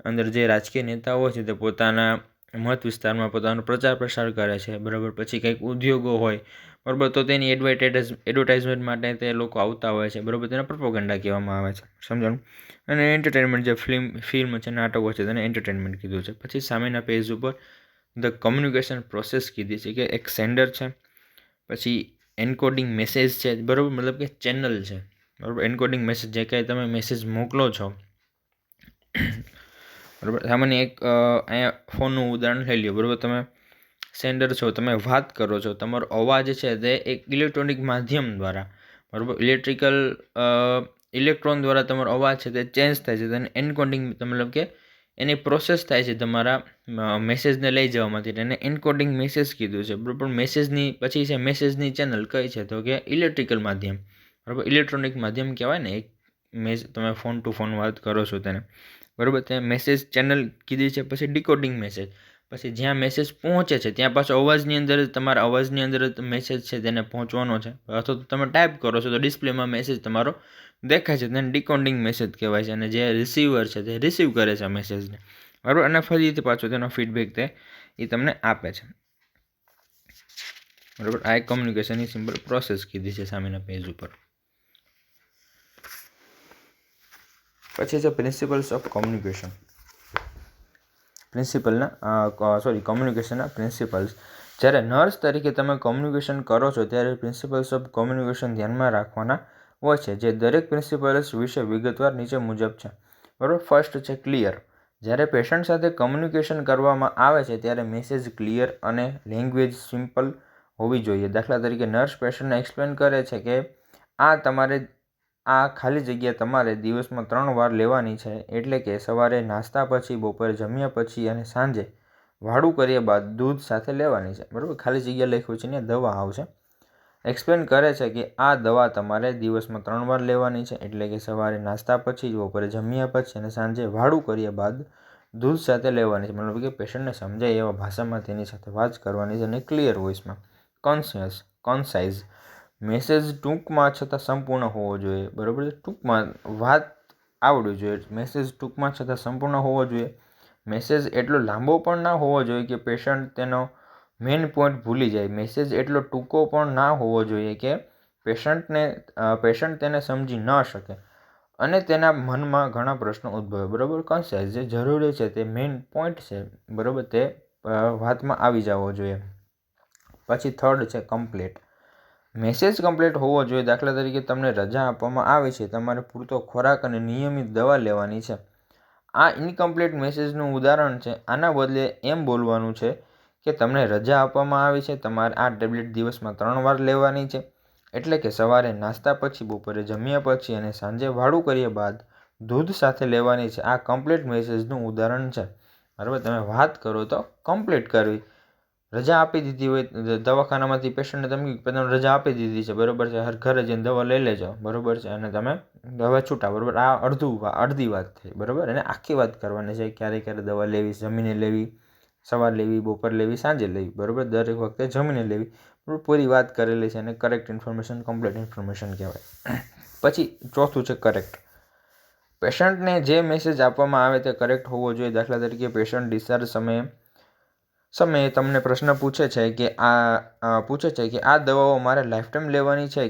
અંદર જે રાજકીય નેતાઓ છે તે પોતાના મત વિસ્તારમાં પોતાનો પ્રચાર કરે છે. બરાબર. પછી કંઈક ઉદ્યોગો હોય, બરાબર, તો તેની એડવર્ટાઇઝમેન્ટ માટે તે લોકો આવતા હોય છે. બરાબર. તેને પ્રોપોગેન્ડા કહેવામાં આવે છે. સમજાણું? અને એન્ટરટેનમેન્ટ જે ફિલ્મ છે, નાટકો છે, તેને એન્ટરટેનમેન્ટ કીધું છે. પછી સામેના પેજ ઉપર ધ કોમ્યુનિકેશન પ્રોસેસ કીધી છે કે એક સેન્ડર છે, પછી એન્કોડિંગ મેસેજ છે. બરાબર. મતલબ કે ચેનલ છે. બરાબર. એન્કોડિંગ મેસેજ, જે કાંઈ તમે મેસેજ મોકલો છો, બરાબર. સામાન્ય એક અહીંયા ફોનનું ઉદાહરણ લઈ લ્યો. બરાબર. તમે સેન્ડર છો, તમે વાત કરો છો, તમારો અવાજ છે તે એક ઇલેક્ટ્રોનિક માધ્યમ દ્વારા, બરાબર, ઇલેક્ટ્રોન દ્વારા તમારો અવાજ છે તે ચેન્જ થાય છે. તેને એન્કોડિંગ મતલબ કે એની પ્રોસેસ થાય છે તમારા મેસેજને લઈ જવામાંથી, એને એન્કોડિંગ મેસેજ કીધું છે. બરાબર. મેસેજની પછી છે મેસેજની ચેનલ કઈ છે તો કે ઇલેક્ટ્રિકલ માધ્યમ. બરાબર. ઇલેક્ટ્રોનિક માધ્યમ કહેવાય ને એક તમે ફોન ટુ ફોન વાત કરો છો તેને. બરાબર. ત્યાં મેસેજ ચેનલ કીધી છે. પછી ડીકોડિંગ મેસેજ, પછી જ્યાં મેસેજ પહોંચે છે ત્યાં પાછો અવાજની અંદર, તમારા અવાજની અંદર મેસેજ છે તેને પહોંચવાનો છે. અથવા તો તમે ટાઈપ કરો છો તો ડિસ્પ્લેમાં મેસેજ તમારો દેખાય છે, તેને ડીકોડિંગ મેસેજ કહેવાય છે. અને જે રિસીવર છે તે રિસીવ કરે છે મેસેજને. બરાબર. અને ફરીથી પાછો તેનો ફીડબેક એ તમને આપે છે. બરાબર. આ એક કોમ્યુનિકેશનની સિમ્પલ પ્રોસેસ કીધી છે સામેના પેજ ઉપર. પછી છે પ્રિન્સિપલ્સ ઓફ કોમ્યુનિકેશન. કોમ્યુનિકેશનના પ્રિન્સિપલ્સ. જ્યારે નર્સ તરીકે તમે કોમ્યુનિકેશન કરો છો ત્યારે પ્રિન્સિપલ્સ ઓફ કોમ્યુનિકેશન ધ્યાનમાં રાખવાના હોય છે, જે દરેક પ્રિન્સિપલ્સ વિશે વિગતવાર નીચે મુજબ છે. બરાબર. ફર્સ્ટ છે ક્લિયર. જ્યારે પેશન્ટ સાથે કોમ્યુનિકેશન કરવામાં આવે છે ત્યારે મેસેજ ક્લિયર અને લેંગ્વેજ સિમ્પલ હોવી જોઈએ. દાખલા તરીકે નર્સ પેશન્ટને એક્સપ્લેન કરે છે કે આ ખાલી જગ્યા તમારે દિવસમાં 3 વાર લેવાની છે, એટલે કે સવારે નાસ્તા પછી, બપોરે જમ્યા પછી અને સાંજે વાળું કર્યા બાદ દૂધ સાથે લેવાની છે. બરાબર. ખાલી જગ્યા લખ્યું છે ને દવા આવશે. એક્સપ્લેન કરે છે કે આ દવા તમારે દિવસમાં 3 વાર લેવાની છે, એટલે કે સવારે નાસ્તા પછી, બપોરે જમ્યા પછી અને સાંજે વાળું કર્યા બાદ દૂધ સાથે લેવાની છે. મતલબ કે પેશન્ટને સમજાય એવા ભાષામાં તેની સાથે વાત કરવાની છે અને ક્લિયર વોઇસમાં. કોન્સાઇઝ. મેસેજ ટૂંકમાં છતાં સંપૂર્ણ હોવો જોઈએ. બરાબર. ટૂંકમાં વાત આવડવી જોઈએ. મેસેજ ટૂંકમાં છતાં સંપૂર્ણ હોવો જોઈએ. મેસેજ એટલો લાંબો પણ ના હોવો જોઈએ કે પેશન્ટ તેનો મેઇન પોઈન્ટ ભૂલી જાય. મેસેજ એટલો ટૂંકો પણ ના હોવો જોઈએ કે પેશન્ટ તેને સમજી ન શકે અને તેના મનમાં ઘણા પ્રશ્નો ઉદ્ભવે. બરાબર. કોન્સાઇઝ, જે જરૂરી છે તે મેઇન પોઈન્ટ છે, બરાબર, તે વાતમાં આવી જવો જોઈએ. પછી થર્ડ છે કમ્પ્લીટ. મેસેજ કમ્પ્લીટ હોવો જોઈએ. દાખલા તરીકે તમને રજા આપવામાં આવે છે, તમારે પૂરતો ખોરાક અને નિયમિત દવા લેવાની છે. આ ઇનકમ્પ્લીટ મેસેજનું ઉદાહરણ છે. આના બદલે એમ બોલવાનું છે કે તમને રજા આપવામાં આવી છે, તમારે આ ટેબ્લેટ દિવસમાં 3 વાર લેવાની છે. એટલે કે સવારે નાસ્તા પછી, બપોરે જમ્યા પછી અને સાંજે વાળું કર્યા બાદ દૂધ સાથે લેવાની છે. આ કમ્પ્લીટ મેસેજનું ઉદાહરણ છે. બરાબર, તમે વાત કરો તો કમ્પ્લીટ કરવી. રજા આપી દીધી હોય દવાખાનામાંથી પેશન્ટને, તમે રજા આપી દીધી છે, બરાબર છે, ઘરે જઈને દવા લઈ લેજો, બરાબર છે, અને તમે દવા છૂટા, બરાબર. આ અડધી વાત થઈ, બરાબર. અને આખી વાત કરવાની છે, ક્યારે ક્યારે દવા લેવી, જમીને લેવી, સવાર લેવી, બપોર લેવી, સાંજે લેવી, બરાબર. દરેક વખતે જમીને લેવી, બરાબર. પૂરી વાત કરેલી છે અને કરેક્ટ ઇન્ફોર્મેશન, કમ્પ્લીટ ઇન્ફોર્મેશન કહેવાય. પછી ચોથું છે કરેક્ટ. પેશન્ટને જે મેસેજ આપવામાં આવે તે કરેક્ટ હોવો જોઈએ. દાખલા તરીકે પેશન્ટ ડિસ્ચાર્જ સમયે તમને પ્રશ્ન પૂછે છે કે આ દવાઓ મારે લાઈફ ટાઈમ લેવાની છે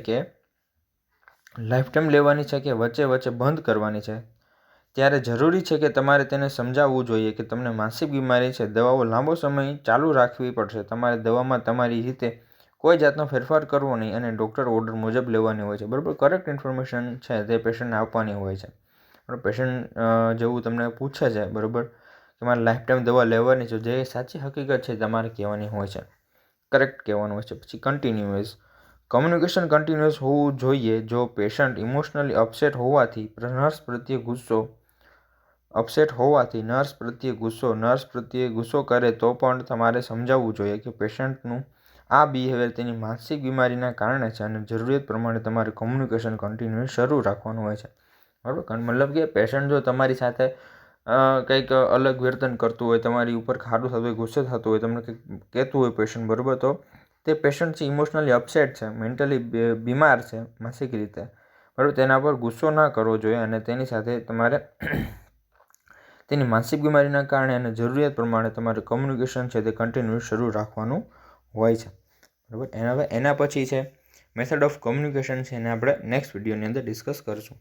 કે વચ્ચે વચ્ચે બંધ કરવાની છે. ત્યારે જરૂરી છે કે તમારે તેને સમજાવવું જોઈએ કે તમને માનસિક બીમારી છે, દવાઓ લાંબો સમય ચાલુ રાખવી પડશે. તમારે દવામાં તમારી રીતે કોઈ જાતનો ફેરફાર કરવો નહીં અને ડૉક્ટર ઓર્ડર મુજબ લેવાની હોય છે, બરાબર. કરેક્ટ ઇન્ફોર્મેશન છે તે પેશન્ટને આપવાની હોય છે. પેશન્ટ જેવું તમને પૂછે છે, બરાબર, કે મારે લાઈફ ટાઈમ દવા લેવાની છે, જે સાચી હકીકત છે તમારે કહેવાની હોય છે, કરેક્ટ કહેવાનું હોય છે. પછી કન્ટિન્યુઅસ કમ્યુનિકેશન કન્ટિન્યુઅસ હોવું જોઈએ. જો પેશન્ટ ઇમોશનલી અપસેટ હોવાથી નર્સ પ્રત્યે ગુસ્સો કરે તો પણ તમારે સમજાવવું જોઈએ કે પેશન્ટનું આ બિહેવિયર તેની માનસિક બીમારીના કારણે છે અને જરૂરિયાત પ્રમાણે તમારે કમ્યુનિકેશન કન્ટિન્યુઅસ શરૂ રાખવાનું હોય છે, બરાબર. મતલબ કે પેશન્ટ જો તમારી સાથે કંઈક અલગ વર્તન કરતું હોય, તમારી ઉપર ખાડું થતું હોય, ગુસ્સે થતું હોય, તમને કંઈક કહેતું હોય પેશન્ટ, બરાબર, તો તે પેશન્ટ છે ઇમોશનલી અપસેટ છે, મેન્ટલી બીમાર છે માનસિક રીતે, બરાબર. તેના પર ગુસ્સો ના કરવો જોઈએ અને તેની સાથે તમારે તેની માનસિક બીમારીના કારણે અને જરૂરિયાત પ્રમાણે તમારે કમ્યુનિકેશન છે તે કન્ટિન્યુઅસ શરૂ રાખવાનું હોય છે, બરાબર. એના પછી છે મેથડ ઓફ કમ્યુનિકેશન છે, એને આપણે નેક્સ્ટ વિડીયોની અંદર ડિસ્કસ કરીશું.